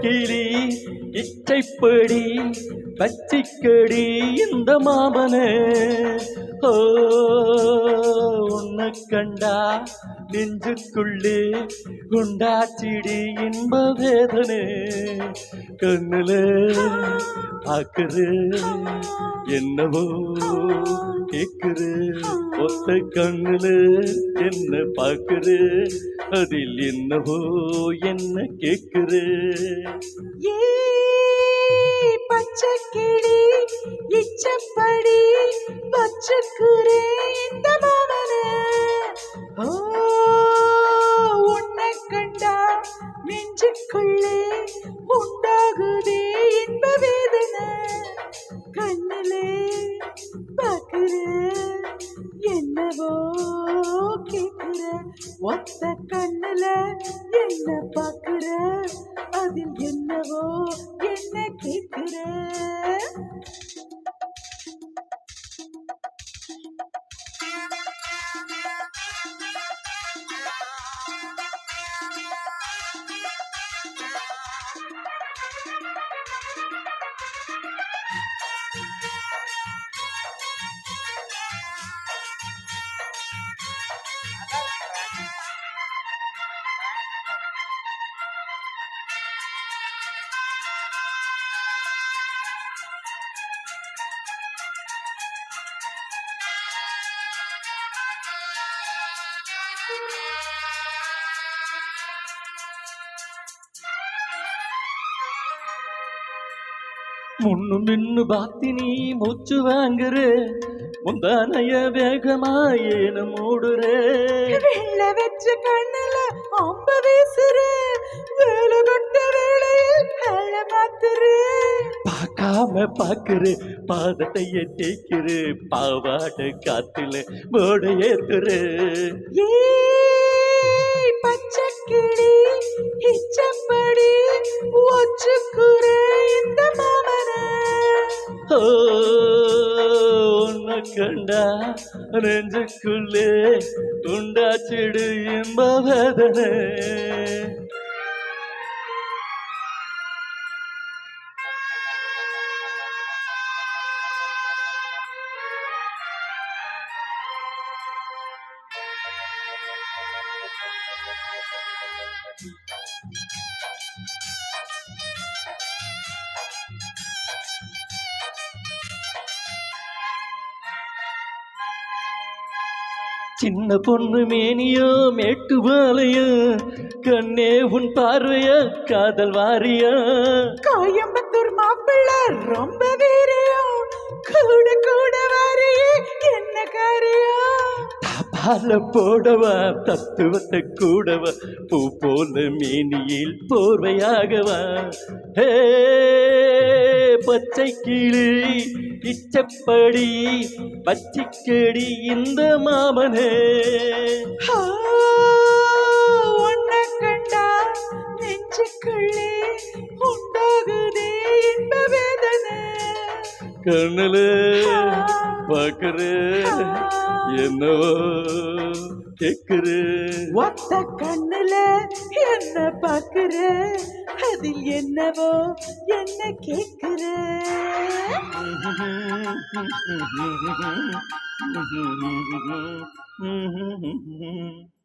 கிளி இச்சைப்படி பச்சிக்கடி இந்த மாமனே ஓ உன்னை கண்டா நெஞ்சுக்குள்ளே குண்டாச்சிடி இன்ப வேதனை கண்ணுல பாக்குறு என்னவோ கேக்குறு ஒத்த கண்ணுல என்ன பாக்குறு அதில் என்னவோ என்ன கேக்குறு பச்சை கிளி இச்சப்படி பச்சைக்குறே இந்த மாமனே ஓ உன்னை கண்டா நெஞ்சுக்குள்ளே உண்டாகுதே இன்ப வேதனை கண்ணிலே பாக்குற என்னவோ கேக்குற ஒத்த கண்ணுல என்ன பாக்குற அதில் என்னவோ என்ன கேக்குற முன்னு நின்னு பாத்தி நீ மூச்சு வாங்குற முந்தானைய வேகமா ஏன மூடுற வெள்ள வச்ச கண்ணுல அம்ப வீசுற வேலை கட்ட வேளையில் வேல மாத்துற பார்க்காம பாக்குற பாதத்தைய தேய்க்கிற பாவாட காத்துல போட ஏத்துற பச்சை கிளி இச்சப்படி ஒச்சுக்குறே இந்த மாமனே உன்னை கண்டா நெஞ்சுக்குள்ளே உண்டாச்சிடு இன்ப வேதனை சின்ன பொண்ணு மேனியோ மேட்டு வாலையோ கண்ணே உன் பார்வைய காதல் வாரியா கோயம்புத்தூர் மாப்பிள்ளை ரொம்ப வீரியம் கூட கூட வாரியே என்ன காரியம் பால போடவா தத்துவத்தை கூடவா பூ போல மேனியில் போர்வையாகவா ஹே பச்சை கிளி இச்சப்படி பச்சிக்கடி இந்த மாமனே உன்னை கண்டா நெஞ்சுக்குள்ளே உண்டாகுதே இன்ப வேதனை கண்ணுல பாக்குற என்னவோ கேக்குற ஒத்த கண்ணுல என்ன பாக்குற அதில் என்னவோ என்ன கேக்குற Mm-hmm.